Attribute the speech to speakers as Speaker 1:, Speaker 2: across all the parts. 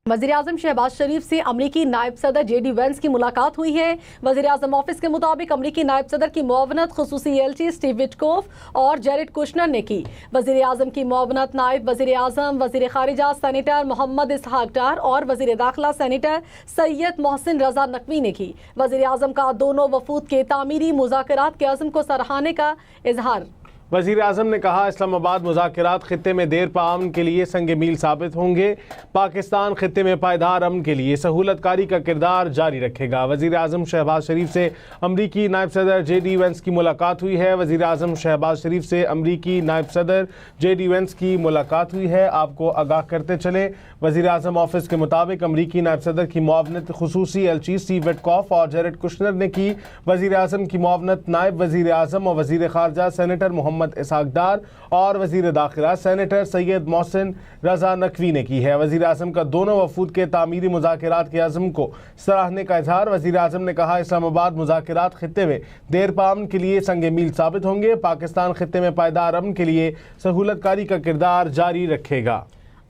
Speaker 1: वज़ीर-ए-आज़म शहबाज शरीफ से अमरीकी नायब सदर JD वेंस की मुलाकात हुई है। वज़ीर-ए-आज़म ऑफिस के मुताबिक अमरीकी नायब सदर की मुआवनत खुसूसी एलची स्टीव विटकोफ और जेरेड कुशनर ने की। वज़ीर-ए-आज़म की मुआवनत नायब वज़ीर-ए-आज़म, वज़ीर ख़ारिजा सेनेटर मोहम्मद इसहाक डार और वज़ीर दाखिला सेनेटर सैयद मोहसिन रज़ा नकवी ने की। वज़ीर-ए-आज़म का दोनों वफूद के तामीरी मुज़ाकरात के अज़्म को सराहने का इजहार।
Speaker 2: वज़ीर आज़म ने कहा, इस्लामाबाद मुज़ाकरात खित्ते में देर पा अमन के लिए संग मील साबित होंगे। पाकिस्तान खित्ते में पायदार अमन के लिए सहूलतकारी का किरदार जारी रखेगा। वज़ीर आज़म शहबाज शरीफ से अमरीकी नायब सदर JD वेंस की मुलाकात हुई है। वज़ीर आज़म शहबाज शरीफ से अमरीकी नायब सदर JD वेंस की मुलाकात हुई है। आपको आगाह करते चले, वज़ीर आज़म ऑफिस के मुताबिक अमरीकी नायब सदर की मुआवनत खुसूसी एलची स्टीव विटकोफ और जेरेड कुशनर ने की। वज़ीर आज़म की मुआवनत नायब वज़ीर आज़म और वज़ीर ख़ारिजा सेनेटर मोहम्मद इसहाक डार और वज़ीर दाखिला सेनेटर सैयद मोहसिन रज़ा नकवी ने की है। वज़ीर आज़म का दोनों वफूद के तामीरी मुज़ाकरात के अज़्म को सराहने का इजहार। वज़ीर आज़म ने कहा, इस्लामाबाद मुज़ाकरात खित्ते में देर पा अमन के लिए संग मील साबित होंगे। पाकिस्तान खित्ते में पायदार अमन के लिए सहूलतकारी का किरदार जारी रखेगा।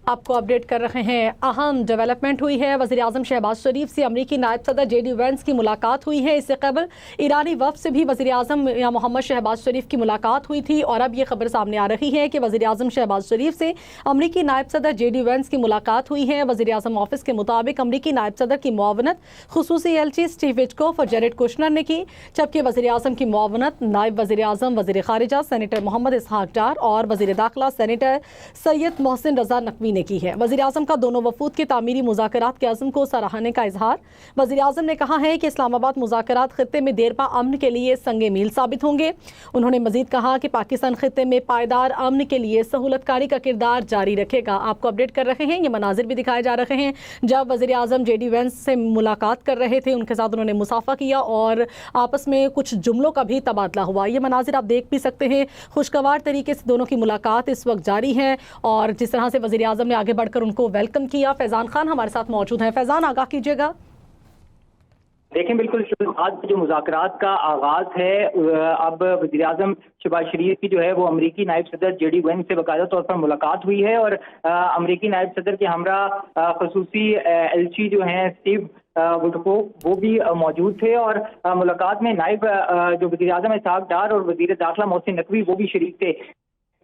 Speaker 1: आपको अपडेट कर रहे हैं, अहम डेवलपमेंट हुई है। वज़ीर-ए-आज़म शहबाज शरीफ से अमरीकी नायब सदर JD वेंस की मुलाकात हुई है। इससे कबल ईरानी वफ़द से भी वज़ीर-ए-आज़म या मोहम्मद शहबाज शरीफ की मुलाकात हुई थी और अब ये खबर सामने आ रही है कि वज़ीर-ए-आज़म शहबाज शरीफ से अमरीकी नायब सदर JD वेंस की मुलाकात हुई है। वज़ीर-ए-आज़म ऑफिस के मुताबिक अमरीकी नायब सदर की मुआवनत खुसूसी एलची स्टीव विटकोफ और जेरेड कुशनर ने की, जबकि वज़ीर-ए-आज़म की मुआवनत नायब वज़ीर-ए-आज़म, वज़ीर ख़ारिजा सेनेटर मोहम्मद इसहाक डार और वज़ीर दाखिला सेनेटर सैयद मोहसिन रज़ा नकवी ने की है। वज़ीर-ए-आज़म का दोनों वफूद के तामीरी मुज़ाकरात के अज़्म को सराहने का इजहार। वज़ीर-ए-आज़म ने कहा है कि इस्लामाबाद मुज़ाकरात खित्ते में देर पा अमन के लिए संगे मील साबित होंगे। उन्होंने मज़ीद कहा कि पाकिस्तान खित्ते में पायदार अमन के लिए सहूलतकारी का किरदार जारी रखेगा। आपको अपडेट कर रहे हैं, ये मनाजिर भी दिखाए जा रहे हैं जब वज़ीर-ए-आज़म JD वेंस से मुलाकात कर रहे थे, उनके साथ उन्होंने मुसाफा किया और आपस में कुछ जुमलों का भी तबादला हुआ। ये मनाजिर आप देख भी सकते हैं। खुशगवार तरीके से दोनों की मुलाकात इस वक्त जारी है और जिस तरह से वज़ीर-ए-आज़म ने आगे बढ़कर उनको वेलकम किया। फैजान खान हमारे साथ मौजूद हैं। फैजान, आगाह कीजिएगा।
Speaker 3: देखें, बिल्कुल आज जो मुज़ाकरात का आगाज है, अब वज़ीर-ए-आज़म शहबाज शरीफ की जो है वो अमरीकी नायब सदर JD वेंस से बाकायदा तौर पर मुलाकात हुई है और अमरीकी नायब सदर के हमरा खुसूसी एलची जो हैं स्टीव विटकोफ वो भी मौजूद थे और मुलाकात में नायब जो वज़ीर-ए-आज़म इसहाक डार और वज़ीर दाखिला मोहसिन नकवी वो भी शरीक थे।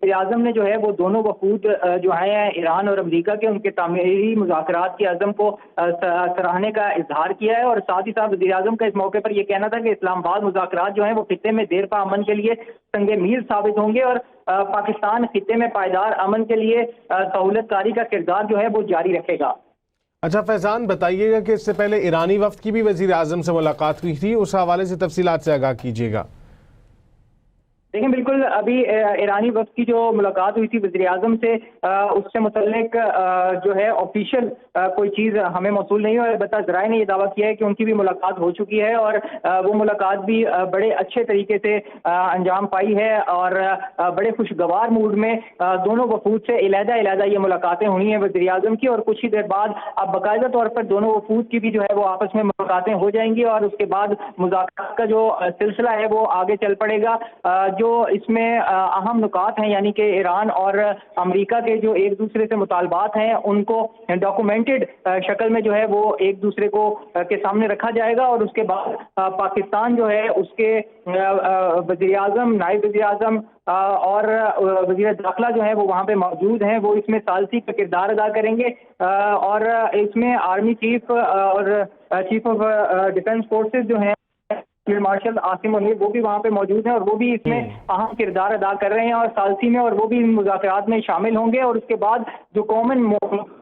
Speaker 3: वज़ीर-ए-आज़म ने जो है वो दोनों वफूद जो हैं ईरान और अमेरिका के, उनके तामीरी मुज़ाकरात के अज़्म को सराहने का इजहार किया है और साथ ही साथ वज़ीर-ए-आज़म का इस मौके पर यह कहना था कि इस्लामाबाद मुज़ाकरात जो हैं वो खित्ते में देर पा अमन के लिए संगे मील साबित होंगे और पाकिस्तान खित्ते में पायदार अमन के लिए सहूलतकारी का किरदार जो है वो जारी रखेगा।
Speaker 2: अच्छा फैजान, बताइएगा कि इससे पहले ईरानी वफ़द की भी वज़ीर-ए-आज़म से मुलाकात हुई थी, उस हवाले से तफसीलात से आगाह कीजिएगा।
Speaker 3: देखें, बिल्कुल अभी ईरानी वफ़द की जो मुलाकात हुई थी वज़ीर-ए-आज़म से, उससे मुतल्लिक जो है ऑफिशियल कोई चीज़ हमें मौसूल नहीं है। अलबत्ता ज़राए ने यह दावा किया है कि उनकी भी मुलाकात हो चुकी है और वो मुलाकात भी बड़े अच्छे तरीके से अंजाम पाई है और बड़े खुशगवार मूड में दोनों वफूद से अलहदा ये मुलाकातें हुई हैं वज़ीर-ए-आज़म की और कुछ ही देर बाद अब बाकायदा तौर पर दोनों वफूद की भी जो है वो आपस में मुलाकातें हो जाएंगी और उसके बाद मुज़ाकरात का जो सिलसिला है वो आगे चल पड़ेगा। जो इसमें अहम नुकात हैं, यानी कि ईरान और अमेरिका के जो एक दूसरे से मुतालबात हैं उनको डॉक्यूमेंटेड शक्ल में जो है वो एक दूसरे को के सामने रखा जाएगा और उसके बाद पाकिस्तान जो है उसके वज़ीर-ए-आज़म, नायब वज़ीर-ए-आज़म और वज़ीर दाखिला जो है वो वहाँ पे मौजूद हैं। वो इसमें सालसी का किरदार अदा करेंगे और इसमें आर्मी चीफ और चीफ ऑफ डिफेंस फोर्सेस जो हैं फील्ड मार्शल आसिम मुनीर वो भी वहाँ पे मौजूद हैं और वो भी इसमें अहम किरदार अदा कर रहे हैं और सालसी में, और वो भी इन मुज़ाकरात में शामिल होंगे और उसके बाद जो कॉमन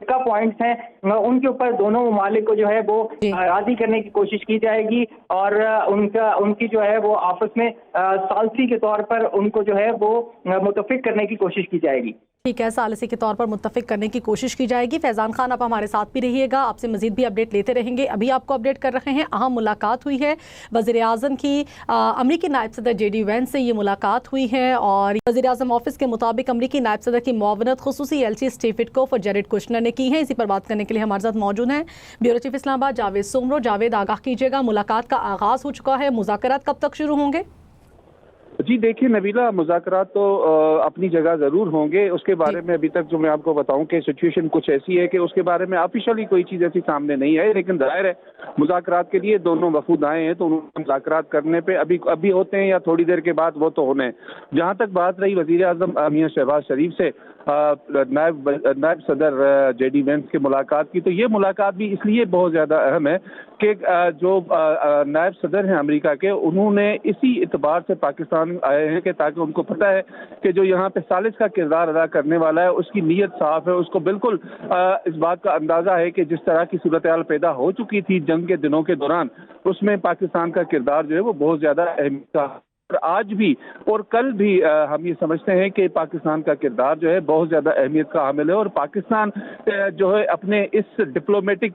Speaker 3: का पॉइंट्स हैं उनके ऊपर दोनों ममालिक को जो है वो राज़ी करने की कोशिश की जाएगी और उनकी जो है वो आपस में सालसी के तौर पर उनको जो है वो मुत्तफ़िक करने की कोशिश की जाएगी।
Speaker 1: ठीक है, सालसी के तौर पर मुत्तफ़िक करने की कोशिश की जाएगी। फैजान खान, आप हमारे साथ भी रहिएगा, आपसे मजीद भी अपडेट लेते रहेंगे। अभी आपको अपडेट कर रहे हैं, अहम मुलाकात हुई है वज़ीर-ए-आज़म की अमरीकी नायब सदर JD वेंस से ये मुलाकात हुई है और वज़ीर-ए-आज़म ऑफिस के मुताबिक अमरीकी नायब सदर की मुआवनत खुसूसी एलची स्टीव विटकोफ और जेरेड कुशनर ने की है। इसी पर बात करने के लिए हमारे साथ मौजूद हैं ब्यूरो चीफ इस्लामाबाद जावेद सोमरो। जावेद, आगाह कीजिएगा, मुलाकात का आगाज़ हो चुका है, मुज़ाकरात कब तक शुरू होंगे?
Speaker 4: جی دیکھیے نبیلہ، مذاکرات تو اپنی جگہ ضرور ہوں گے. اس کے بارے میں ابھی تک جو میں آپ کو بتاؤں کہ سچویشن کچھ ایسی ہے کہ اس کے بارے میں آفیشلی کوئی چیز ایسی سامنے نہیں ہے، لیکن ظاہر ہے مذاکرات کے لیے دونوں وفود آئے ہیں تو انہوں نے مذاکرات کرنے پہ ابھی ہوتے ہیں یا تھوڑی دیر کے بعد وہ تو ہونے ہیں. جہاں تک بات رہی وزیر اعظم میاں شہباز شریف سے نائب صدر جے ڈی وینس کے ملاقات کی، تو یہ ملاقات بھی اس لیے بہت زیادہ اہم ہے کہ جو نائب صدر ہیں امریکہ کے، انہوں نے اسی اعتبار سے پاکستان آئے ہیں کہ تاکہ ان کو پتہ ہے کہ جو یہاں پہ ثالث کا کردار ادا کرنے والا ہے اس کی نیت صاف ہے. اس کو بالکل اس بات کا اندازہ ہے کہ جس طرح کی صورتحال پیدا ہو چکی تھی جنگ کے دنوں کے دوران، اس میں پاکستان کا کردار جو ہے وہ بہت زیادہ اہمیت کا، اور آج بھی اور کل بھی ہم یہ سمجھتے ہیں کہ پاکستان کا کردار جو ہے بہت زیادہ اہمیت کا حامل ہے. اور پاکستان جو ہے اپنے اس ڈپلومیٹک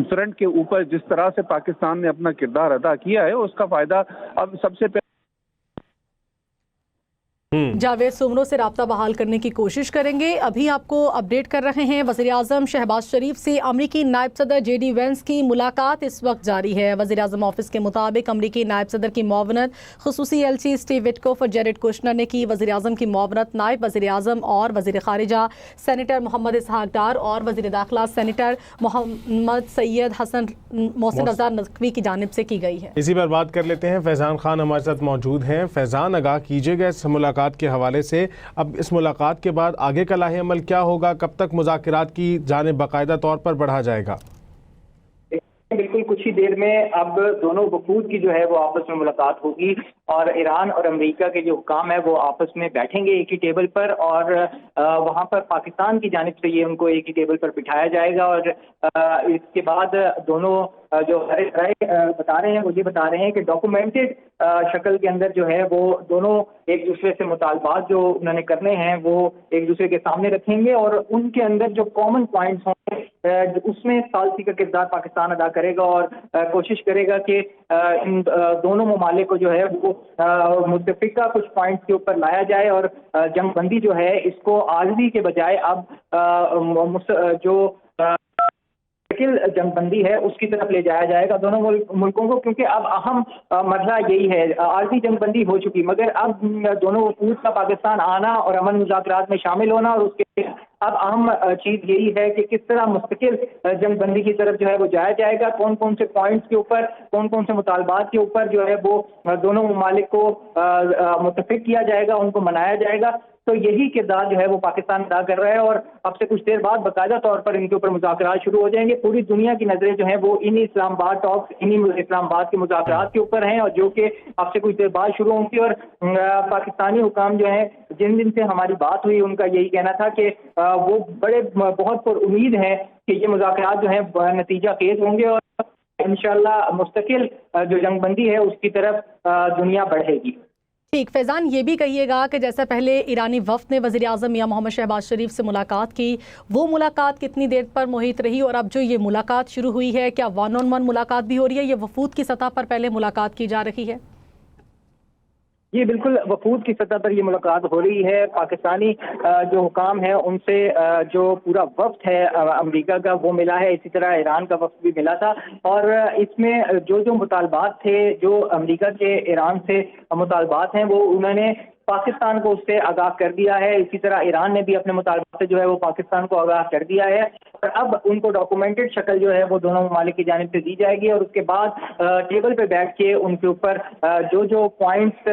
Speaker 4: فرنٹ کے اوپر جس طرح سے پاکستان نے اپنا کردار ادا کیا ہے، اس کا فائدہ اب سب سے پہلے
Speaker 1: جاوید سومرو سے رابطہ بحال کرنے کی کوشش کریں گے. ابھی آپ کو اپڈیٹ کر رہے ہیں وزیر اعظم شہباز شریف سے امریکی نائب صدر جے ڈی وینس کی ملاقات اس وقت جاری ہے. وزیر اعظم آفس کے مطابق امریکی نائب صدر کی معاونت خصوصی ایلچی اسٹیو وٹکوف اور جیریڈ کوشنر نے کی. وزیر اعظم کی معاونت نائب وزیر اعظم اور وزیر خارجہ سینیٹر محمد اسحاق ڈار اور وزیر داخلہ سینیٹر محمد سید حسن محسن رضا نقوی کی جانب سے کی گئی ہے.
Speaker 2: اسی پر بات کر لیتے ہیں. فیضان خان ہمارے ساتھ موجود ہیں. فیضان، آگاہ کیجیے گا اس ملاقات کے حوالے سے. اب اس ملاقات کے بعد آگے کا لاہ عمل کیا ہوگا؟ کب تک مذاکرات کی جانب باقاعدہ طور پر بڑھا جائے گا؟
Speaker 3: بالکل کچھ ہی دیر میں اب دونوں وفود کی جو ہے وہ آپس میں ملاقات ہوگی اور ایران اور امریکہ کے جو حکام ہے وہ آپس میں بیٹھیں گے ایک ہی ٹیبل پر، اور وہاں پر پاکستان کی جانب سے یہ ان کو ایک ہی ٹیبل پر بٹھایا جائے گا. اور اس کے بعد دونوں جو رائے بتا رہے ہیں وہ یہ بتا رہے ہیں کہ ڈاکومنٹڈ شکل کے اندر جو ہے وہ دونوں ایک دوسرے سے مطالبات جو انہوں نے کرنے ہیں وہ ایک دوسرے کے سامنے رکھیں گے، اور ان کے اندر جو کامن پوائنٹس ہوں گے اس میں ثالثی کا کردار پاکستان ادا کرے گا اور کوشش کرے گا کہ ان دونوں ممالک کو جو ہے وہ متفقہ کچھ پوائنٹس کے اوپر لایا جائے، اور جنگ بندی جو ہے اس کو عارضی کے بجائے اب جو جنگ بندی ہے اس کی طرف لے جایا جائے گا دونوں ملکوں کو، کیونکہ اب اہم مرحلہ یہی ہے. عارضی جنگ بندی ہو چکی مگر اب دونوں وفود کا پاکستان آنا اور امن مذاکرات میں شامل ہونا، اور اس کے اب اہم چیز یہی ہے کہ کس طرح مستقل جنگ بندی کی طرف جو ہے وہ جایا جائے گا، کون کون سے پوائنٹس کے اوپر، کون کون سے مطالبات کے اوپر جو ہے وہ دونوں ممالک کو متفق کیا جائے گا، ان کو منایا جائے گا. تو یہی کردار جو ہے وہ پاکستان ادا کر رہا ہے، اور اب سے کچھ دیر بعد باقاعدہ طور پر ان کے اوپر مذاکرات شروع ہو جائیں گے. پوری دنیا کی نظریں جو ہیں وہ انہی اسلام آباد ٹاکس، انہی اسلام آباد کے مذاکرات کے اوپر ہیں، اور جو کہ اب سے کچھ دیر بعد شروع ہوں گی. اور پاکستانی حکام جو ہیں جن دن سے ہماری بات ہوئی ان کا یہی کہنا تھا کہ وہ بہت پر امید ہیں کہ یہ مذاکرات جو ہیں نتیجہ خیز ہوں گے، اور انشاءاللہ مستقل جو جنگ بندی ہے اس کی طرف دنیا بڑھے گی.
Speaker 1: ٹھیک. فیضان، یہ بھی کہیے گا کہ جیسا پہلے ایرانی وفد نے وزیر اعظم میاں محمد شہباز شریف سے ملاقات کی، وہ ملاقات کتنی دیر پر محیط رہی، اور اب جو یہ ملاقات شروع ہوئی ہے کیا 1-on-1 ملاقات بھی ہو رہی ہے، یہ وفود کی سطح پر پہلے ملاقات کی جا رہی ہے؟
Speaker 3: یہ بالکل وفود کی سطح پر یہ ملاقات ہو رہی ہے. پاکستانی جو حکام ہیں ان سے جو پورا وفد ہے امریکہ کا وہ ملا ہے، اسی طرح ایران کا وفد بھی ملا تھا، اور اس میں جو مطالبات تھے، جو امریکہ کے ایران سے مطالبات ہیں وہ انہوں نے پاکستان کو اس سے آگاہ کر دیا ہے. اسی طرح ایران نے بھی اپنے مطالبات سے جو ہے وہ پاکستان کو آگاہ کر دیا ہے، اور اب ان کو ڈاکومنٹڈ شکل جو ہے وہ دونوں ممالک کی جانب سے دی جائے گی، اور اس کے بعد ٹیبل پہ بیٹھ کے ان کے اوپر جو پوائنٹس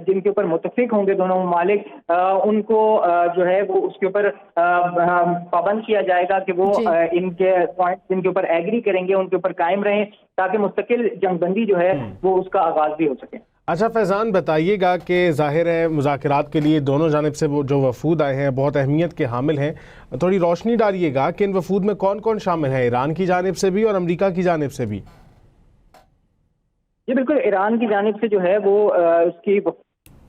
Speaker 3: جن کے اوپر متفق ہوں گے دونوں ممالک ان کو جو ہے وہ اس کے اوپر پابند کیا جائے گا کہ وہ ان کے پوائنٹس جن کے اوپر ایگری کریں گے ان کے اوپر قائم رہیں، تاکہ مستقل جنگ بندی جو ہے وہ اس کا آغاز بھی ہو سکے.
Speaker 2: اچھا فیضان، بتائیے گا کہ ظاہر ہے مذاکرات کے لیے دونوں جانب سے وہ جو وفود آئے ہیں بہت اہمیت کے حامل ہیں. تھوڑی روشنی ڈالیے گا کہ ان وفود میں کون کون شامل ہیں، ایران کی جانب سے بھی اور امریکہ کی جانب سے بھی؟
Speaker 3: جی بالکل، ایران کی جانب سے جو ہے وہ اس کی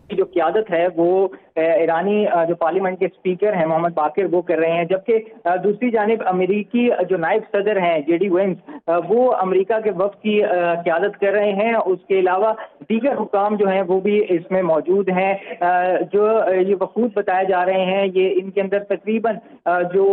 Speaker 3: جو قیادت ہے وہ ایرانی جو پارلیمنٹ کے اسپیکر ہیں محمد باقر وہ کر رہے ہیں، جبکہ دوسری جانب امریکی جو نائب صدر ہیں جے ڈی وینس وہ امریکہ کے وفد کی قیادت کر رہے ہیں. اس کے علاوہ دیگر حکام جو ہیں وہ بھی اس میں موجود ہیں. جو یہ وفود بتائے جا رہے ہیں یہ ان کے اندر تقریباً جو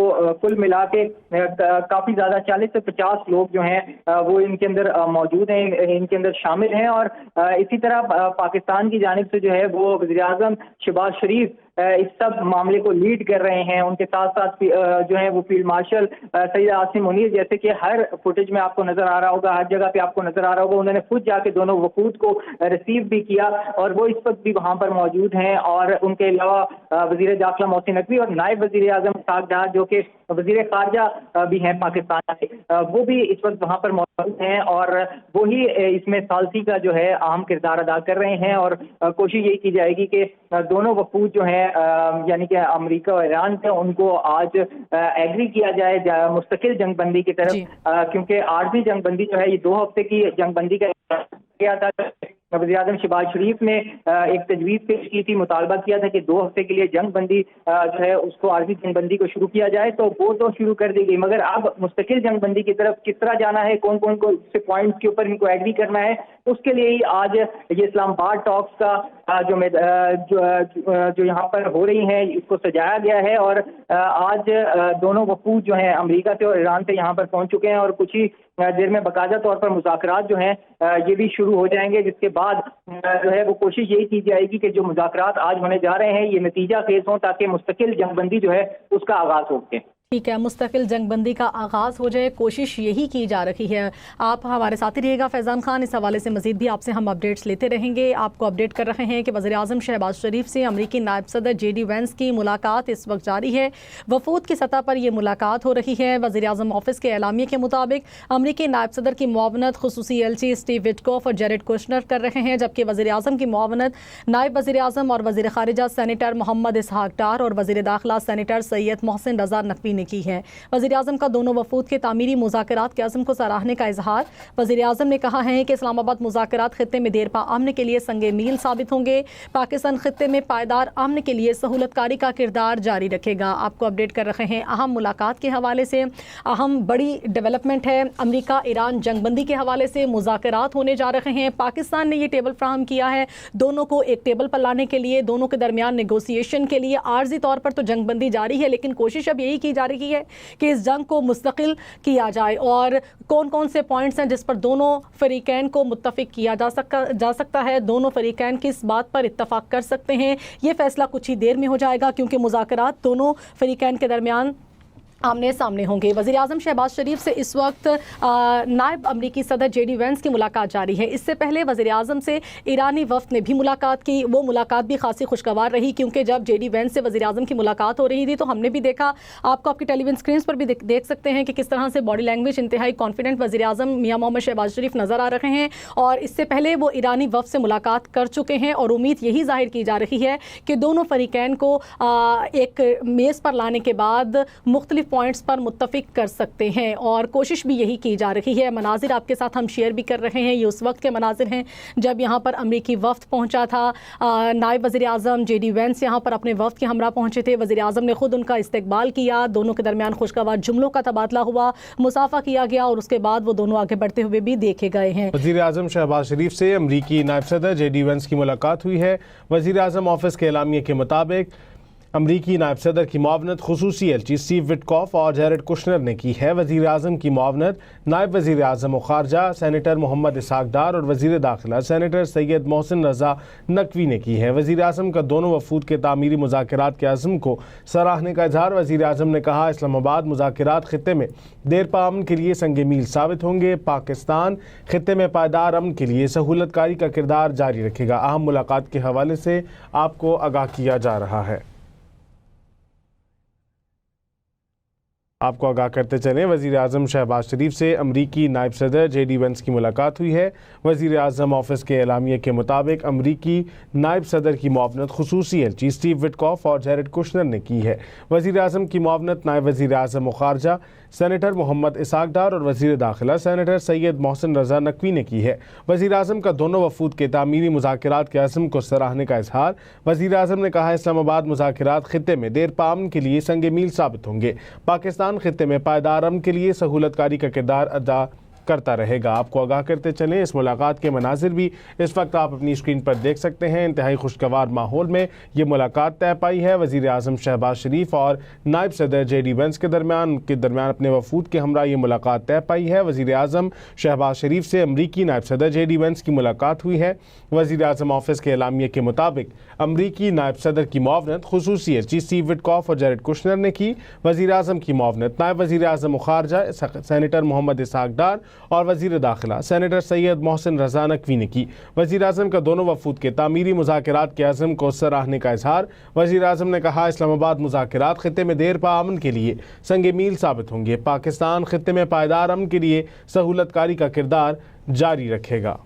Speaker 3: کل ملا کے کافی زیادہ 40 سے 50 لوگ جو ہیں وہ ان کے اندر موجود ہیں، ان کے اندر شامل ہیں. اور اسی طرح پاکستان کی جانب سے جو ہے وہ وزیر اعظم شہباز شریف اس سب معاملے کو لیڈ کر رہے ہیں. ان کے ساتھ ساتھ جو ہے وہ فیلڈ مارشل سید عاصم منیر، جیسے کہ ہر فوٹیج میں آپ کو نظر آ رہا ہوگا، ہر جگہ پہ آپ کو نظر آ رہا ہوگا، انہوں نے خود جا کے دونوں وفود کو ریسیو بھی کیا اور وہ اس وقت بھی وہاں پر موجود ہیں. اور ان کے علاوہ وزیر داخلہ محسن نقوی اور نائب وزیر اعظم اسحاق ڈار جو کہ وزیر خارجہ بھی ہیں پاکستان کے، وہ بھی اس وقت وہاں پر موجود ہیں اور وہی اس میں ثالثی کا جو ہے اہم کردار ادا کر رہے ہیں. اور کوشش یہی کی جائے گی کہ دونوں وفود جو ہیں یعنی کہ امریکہ اور ایران سے ان کو آج ایگری کیا جائے مستقل جنگ بندی کی طرف، کیونکہ عارضی جنگ بندی جو ہے یہ 2 ہفتے کی جنگ بندی کا کیا تھا. وزیر اعظم شہباز شریف نے ایک تجویز پیش کی تھی، مطالبہ کیا تھا کہ 2 ہفتے کے لیے جنگ بندی جو ہے اس کو عارضی جنگ بندی کو شروع کیا جائے، تو وہ تو شروع کر دی گئی، مگر اب مستقل جنگ بندی کی طرف کس طرح جانا ہے، کون کون کو سے پوائنٹس کے اوپر ان کو ایگری کرنا ہے، اس کے لیے ہی آج یہ اسلام آباد ٹاکس کا جو یہاں پر ہو رہی ہیں اس کو سجایا گیا ہے. اور آج دونوں وفود جو ہیں امریکہ سے اور ایران سے یہاں پر پہنچ چکے ہیں اور کچھ ہی دیر میں باقاعدہ طور پر مذاکرات جو ہیں یہ بھی شروع ہو جائیں گے، جس کے بعد جو ہے وہ کوشش یہی کی جائے گی کہ جو مذاکرات آج ہونے جا رہے ہیں یہ نتیجہ خیز ہوں تاکہ مستقل جنگ بندی جو ہے اس کا آغاز ہو سکے.
Speaker 1: ٹھیک ہے، مستقل جنگ بندی کا آغاز ہو جائے، کوشش یہی کی جا رہی ہے. آپ ہمارے ساتھ ہی رہیے گا فیضان خان، اس حوالے سے مزید بھی آپ سے ہم اپڈیٹس لیتے رہیں گے. آپ کو اپڈیٹ کر رہے ہیں کہ وزیر اعظم شہباز شریف سے امریکی نائب صدر جے ڈی وینس کی ملاقات اس وقت جاری ہے. وفود کی سطح پر یہ ملاقات ہو رہی ہے. وزیر اعظم آفس کے اعلامیے کے مطابق امریکی نائب صدر کی معاونت خصوصی ایلچی اسٹیو وٹکوف اور جیرڈ کوشنر کر رہے ہیں، جبکہ وزیر اعظم کی معاونت نائب وزیر اعظم اور وزیر خارجہ سینیٹر محمد اسحاق ڈار اور وزیر داخلہ سینیٹر سید محسن رضا نقوی نے کی ہے. وزیر اعظم کا دونوں وفود کے تعمیری مذاکرات کے عزم کو سراہنے کا اظہار. وزیر اعظم نے کہا ہے کہ اسلام آباد مذاکرات خطے میں دیرپا امن کے لیے سنگ میل ثابت ہوں گے. پاکستان خطے میں پائیدار امن کے لیے سہولت کاری کا کردار جاری رکھے گا. آپ کو اپڈیٹ کر رہے ہیں اہم ملاقات کے حوالے سے. اہم بڑی ڈیولپمنٹ ہے، امریکہ ایران جنگ بندی کے حوالے سے مذاکرات ہونے جا رہے ہیں. پاکستان نے یہ ٹیبل فراہم کیا ہے دونوں کو ایک ٹیبل پر لانے کے لیے، دونوں کے درمیان نیگوسیشن کے لیے. عارضی طور پر تو جنگ بندی جاری ہے لیکن کوشش اب یہی کی جا رہی ہے کہ اس جنگ کو مستقل کیا جائے اور کون کون سے پوائنٹس ہیں جس پر دونوں فریقین کو متفق کیا جا سکتا ہے. دونوں فریقین کس بات پر اتفاق کر سکتے ہیں یہ فیصلہ کچھ ہی دیر میں ہو جائے گا، کیونکہ مذاکرات دونوں فریقین کے درمیان آمنے سامنے ہوں گے. وزیر اعظم شہباز شریف سے اس وقت نائب امریکی صدر جے ڈی وینس کی ملاقات جاری ہے. اس سے پہلے وزیر اعظم سے ایرانی وفد نے بھی ملاقات کی. وہ ملاقات بھی خاصی خوشگوار رہی، کیونکہ جب جے ڈی وینس سے وزیر اعظم کی ملاقات ہو رہی تھی تو ہم نے بھی دیکھا، آپ کو آپ کی ٹیلی ویژن اسکرینس پر بھی دیکھ سکتے ہیں کہ کس طرح سے باڈی لینگویج انتہائی کانفیڈنٹ وزیر اعظم میاں محمد شہباز شریف نظر آ رہے ہیں. اور اس سے پہلے وہ ایرانی وفد سے ملاقات کر چکے ہیں اور امید یہی ظاہر کی جا رہی ہے کہ دونوں فریقین کو ایک میز پر لانے کے بعد مختلف پوائنٹس پر متفق کر سکتے ہیں، اور کوشش بھی یہی کی جا رہی ہے. مناظر آپ کے ساتھ ہم شیئر بھی کر رہے ہیں، یہ اس وقت کے مناظر ہیں جب یہاں پر امریکی وفد پہنچا تھا. نائب وزیر اعظم جے ڈی وینس یہاں پر اپنے وفد کے ہمراہ پہنچے تھے. وزیر اعظم نے خود ان کا استقبال کیا، دونوں کے درمیان خوشگوار جملوں کا تبادلہ ہوا، مصافحہ کیا گیا اور اس کے بعد وہ دونوں آگے بڑھتے ہوئے بھی دیکھے گئے ہیں.
Speaker 2: وزیر اعظم شہباز شریف سے امریکی نائب صدر جے ڈی وینس کی ملاقات ہوئی ہے. وزیر اعظم آفس کے اعلامیے کے مطابق امریکی نائب صدر کی معاونت خصوصی ایلچی اسٹیو وٹکوف اور جیرڈ کوشنر نے کی ہے. وزیر اعظم کی معاونت نائب وزیر اعظم و خارجہ سینیٹر محمد اسحاق ڈار اور وزیر داخلہ سینیٹر سید محسن رضا نقوی نے کی ہے. وزیر اعظم کا دونوں وفود کے تعمیری مذاکرات کے عزم کو سراہنے کا اظہار. وزیر اعظم نے کہا اسلام آباد مذاکرات خطے میں دیرپا امن کے لیے سنگ میل ثابت ہوں گے. پاکستان خطے میں پائیدار امن کے لیے سہولت کاری کا کردار جاری رکھے گا. اہم ملاقات کے حوالے سے آپ کو آگاہ کیا جا رہا ہے. آپ کو آگاہ کرتے چلیں، وزیر اعظم شہباز شریف سے امریکی نائب صدر جے ڈی وینس کی ملاقات ہوئی ہے. وزیر اعظم آفس کے اعلامیے کے مطابق امریکی نائب صدر کی معاونت خصوصی ایلچی اسٹیو وٹکوف اور جیرڈ کوشنر نے کی ہے. وزیر اعظم کی معاونت نائب وزیر اعظم و خارجہ سینیٹر محمد اسحاق ڈار اور وزیر داخلہ سینیٹر سید محسن رضا نقوی نے کی ہے. وزیر اعظم کا دونوں وفود کے تعمیری مذاکرات کے عزم کو سراہنے کا اظہار. وزیر اعظم نے کہا اسلام آباد مذاکرات خطے میں دیرپا امن کے لیے سنگ میل ثابت ہوں گے. پاکستان خطے میں پائیدار امن کے لیے سہولت کاری کا کردار ادا करता रहेगा। आपको आगाह करते चलें, इस मुलाकात के मनाजिर भी इस वक्त आप अपनी स्क्रीन पर देख सकते हैं। इंतहाई खुशगवार माहौल में ये मुलाकात तय पाई है। वज़ीर आज़म शहबाज शरीफ और नायब सदर JD वेंस के दरमियान अपने वफूद के हमरा ये मुलाकात तय पाई है। वज़ीर आज़म शहबाज शरीफ से अमरीकी नायब सदर JD वेंस की मुलाकात हुई है। वज़ीर आज़म ऑफिस के एलामिये के मुताबिक अमरीकी नायब सदर की मुआवनत खुसूसी एजेंसी स्टीव विटकॉफ और जैरेड कुशनर ने की। वज़ीर आज़म की मुआवनत नायब वज़ीर आज़म ख़ारजा सेनेटर मोहम्मद इसहाक डार और वज़ीर दाखिला सेनेटर सैयद मोहसिन रज़ा नकवी ने की। वज़ीर आज़म का दोनों वफूद के तामीरी मुज़ाकरात के अज़्म को सराहने का इजहार। वज़ीर आज़म ने कहा, इस्लामाबाद मुज़ाकरात खित्ते में देर पा अमन के लिए संग मील साबित होंगे। पाकिस्तान खित्ते में पायदार अमन के लिए सहूलतकारी का किरदार जारी रखेगा।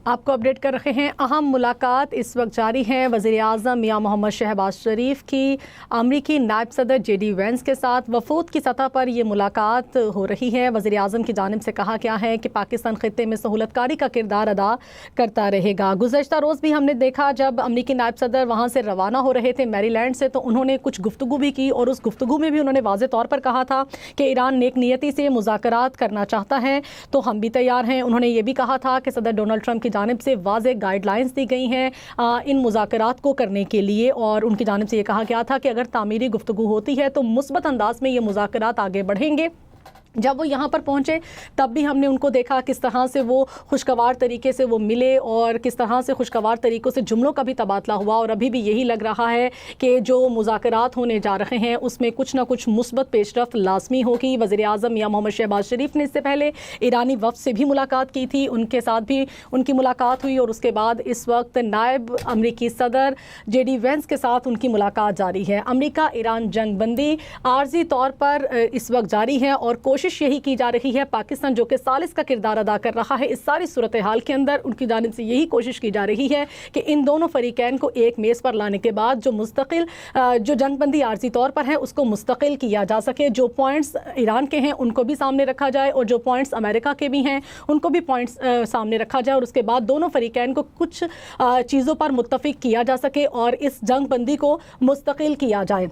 Speaker 1: आपको अपडेट कर रहे हैं। अहम मुलाकात इस वक्त जारी है वज़ीर आज़म मियां मोहम्मद शहबाज शरीफ की अमरीकी नायब सदर JD वेंस के साथ वफूद की सतह पर ये मुलाकात हो रही है। वज़ीर आज़म की जानिब से कहा गया है कि पाकिस्तान खित्ते में सहूलतकारी का किरदार अदा करता रहेगा। गुज़श्ता रोज़ भी हमने देखा जब अमरीकी नायब सदर वहाँ से रवाना हो रहे थे मैरीलैंड से, तो उन्होंने कुछ गुफ्तगू भी की और उस गुफ्तगू में भी उन्होंने वाज़े तौर पर कहा था कि ईरान नेक नियति से मुज़ाकरात करना चाहता है तो हम भी तैयार हैं। उन्होंने ये भी कहा था कि सदर डोनाल्ड ट्रंप की जानिब से वाज़ेह गाइडलाइंस दी गई हैं इन मुज़ाकरात को करने के लिए, और उनकी जानिब से ये कहा गया था कि अगर तामीरी गुफ्तगू होती है तो मुस्बत अंदाज में ये मुज़ाकरात आगे बढ़ेंगे। जब वो यहाँ पर पहुँचे तब भी हमने उनको देखा किस तरह से वो खुशगवार तरीके से वो मिले और किस तरह से खुशगवार तरीक़ों से जुमलों का भी तबादला हुआ, और अभी भी यही लग रहा है कि जो मुज़ाकरात होने जा रहे हैं उसमें कुछ ना कुछ मुस्बत पेशरफ्त लाजमी होगी। वज़ीर आज़म मियां मोहम्मद शहबाज शरीफ ने इससे पहले ईरानी वफ़द से भी मुलाकात की थी, उनके साथ भी उनकी मुलाकात हुई, और उसके बाद इस वक्त नायब अमरीकी सदर JD वेंस के साथ उनकी मुलाकात जारी है। अमरीका ईरान जंग बंदी आर्जी तौर पर इस वक्त जारी है और कोशिश यही की जा रही है, पाकिस्तान जो कि सालिस का किरदार अदा कर रहा है इस सारी सूरत हाल के अंदर, उनकी जानिब से यही कोशिश की जा रही है कि इन दोनों फरीकैन को एक मेज़ पर लाने के बाद जो मुस्तकिल जो जंगबंदी आर्जी तौर पर है उसको मुस्तकिल किया जा सके। जो पॉइंट्स ईरान के हैं उनको भी सामने रखा जाए और जो पॉइंट्स अमेरिका के भी हैं उनको भी पॉइंट्स सामने रखा जाए, और उसके बाद दोनों फरीकैन को कुछ चीज़ों पर मुत्तफिक किया जा सके और इस जंगबंदी को मुस्तकिल किया जाए।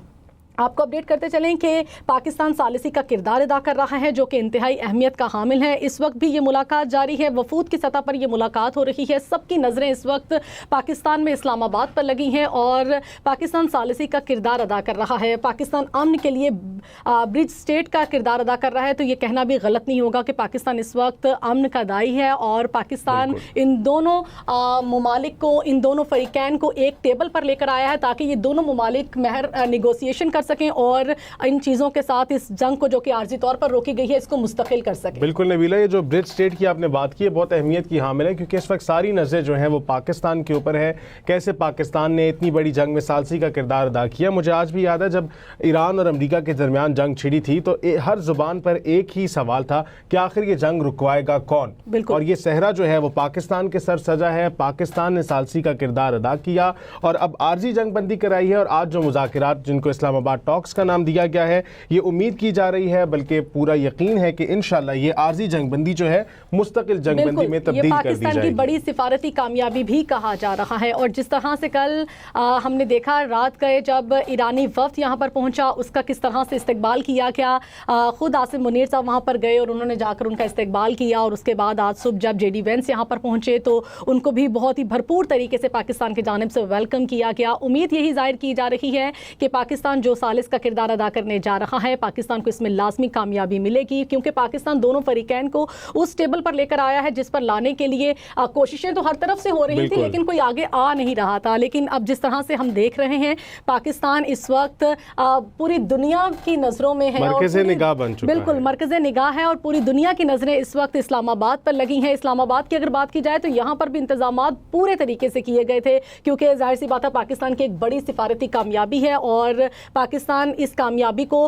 Speaker 1: आपको अपडेट करते चलें कि पाकिस्तान सालिसी का किरदार अदा कर रहा है जो कि इंतहाई अहमियत का हामिल है। इस वक्त भी ये मुलाकात जारी है, वफूद की सतह पर ये मुलाकात हो रही है। सबकी नज़रें इस वक्त पाकिस्तान में इस्लामाबाद पर लगी हैं और पाकिस्तान सालिसी का किरदार अदा कर रहा है। पाकिस्तान अमन के लिए ब्रिज स्टेट का किरदार अदा कर रहा है, तो ये कहना भी गलत नहीं होगा कि पाकिस्तान इस वक्त अमन का दाई है और पाकिस्तान इन दोनों ममालिक को, इन दोनों फरीकैन को एक टेबल पर लेकर आया है ताकि ये दोनों ममालिक महर निगोसिएशन कर सकें और इन चीज़ों के साथ इस जंग को जो कि आर्जी तौर पर रोकी गई है इसको मुस्तकिल कर सकें।
Speaker 2: बिल्कुल नबीला, ये जो ब्रिज स्टेट की आपने बात की है बहुत अहमियत की हामिल है, क्योंकि इस वक्त सारी नज़रें जो हैं वो पाकिस्तान के ऊपर है। कैसे पाकिस्तान ने इतनी बड़ी जंग में सालसी का किरदार अदा किया। मुझे आज भी याद है जब ईरान और अमेरिका के दरमियान जंग छिड़ी थी तो हर जुबान पर एक ही सवाल था कि आखिर ये जंग रुकवाएगा कौन, और ये सहरा जो है वो पाकिस्तान के सर सजा है। पाकिस्तान ने सालसी का किरदार अदा किया और अब आर्जी जंग बंदी कराई है, और आज जो मुज़ाकरात जिनको इस्लामाबाद टॉक्स का नाम दिया गया है, ये उम्मीद की जा रही है बल्कि पूरा यकीन है कि इंशाल्लाह ये आर्जी जंगबंदी जो है मुस्तकिल जंगबंदी में तब्दील कर दी जाएगी।
Speaker 1: पाकिस्तान की बड़ी सिफारती कामयाबी भी कहा जा रहा है, और जिस तरह से कल हमने देखा रात गए जब ईरानी वफ्द यहाँ पर पहुंचा उसका किस तरह से इस्तकबाल किया गया। खुद आसिम मुनीर साहब वहाँ पर गए और उन्होंने जाकर उनका इस्तकबाल किया, और उसके बाद आज सुबह जब JD वेंस यहाँ पर पहुंचे तो उनको भी बहुत ही भरपूर तरीके से पाकिस्तान की जानिब से वेलकम किया गया। उम्मीद यही जाहिर की जा रही है कि पाकिस्तान जो सालिस का किरदार अदा करने जा रहा है पाकिस्तान को इसमें लाजमी कामयाबी मिलेगी, क्योंकि पाकिस्तान दोनों फरीकैन को उस टेबल पर लेकर आया है जिस पर लाने के लिए कोशिशें तो हर तरफ से हो रही थी लेकिन कोई आगे आ नहीं रहा था। लेकिन अब जिस तरह से हम देख रहे हैं पाकिस्तान इस वक्त पूरी दुनिया की नज़रों में है,
Speaker 2: मरकज़े निगाह बन चुका है।
Speaker 1: बिल्कुल मरकज़े निगाह है और पूरी दुनिया की नज़रें इस वक्त इस्लामाबाद पर लगी हैं। इस्लामाबाद की अगर बात की जाए तो यहाँ पर भी इंतजामात पूरे तरीके से किए गए थे, क्योंकि जाहिर सी बात है पाकिस्तान की एक बड़ी सिफारती कामयाबी है और पाकिस्तान इस कामयाबी को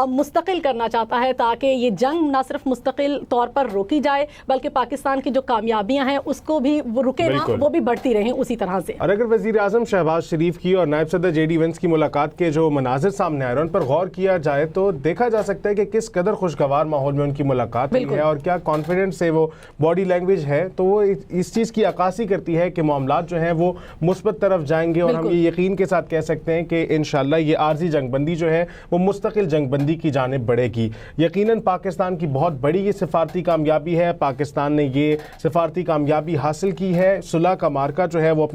Speaker 1: मुस्तकिल करना चाहता है ताकि ये जंग ना सिर्फ मुस्तकिल तौर पर रोकी जाए बल्कि पाकिस्तान की जो कामयाबियां हैं उसको भी वो रुके ना, वो भी बढ़ती रहें उसी तरह से।
Speaker 2: और अगर वज़ीर आज़म शहबाज शरीफ की और नायब सदर JD वेंस की मुलाकात के जो मनाजिर सामने आ रहे हैं उन पर गौर किया जाए तो देखा जा सकता है कि किस कदर खुशगवार माहौल में उनकी मुलाकात हुई है और क्या कॉन्फिडेंस से वो बॉडी लैंग्वेज है, तो वो इस चीज़ की अक्कासी करती है कि मामलात जो हैं वो मुस्बत तरफ जाएंगे और हम ये यकीन के साथ कह सकते हैं कि इंशाअल्लाह ये आर्जी जंगबंदी بندی جو ہے وہ مستقل جنگ بندی کی جانب بڑھے گی. یقیناً پاکستان کی بہت بڑی یہ سفارتی کامیابی ہے. پاکستان نے یہ سفارتی کامیابی حاصل کی ہے. صلح کا مارکہ جو ہے وہ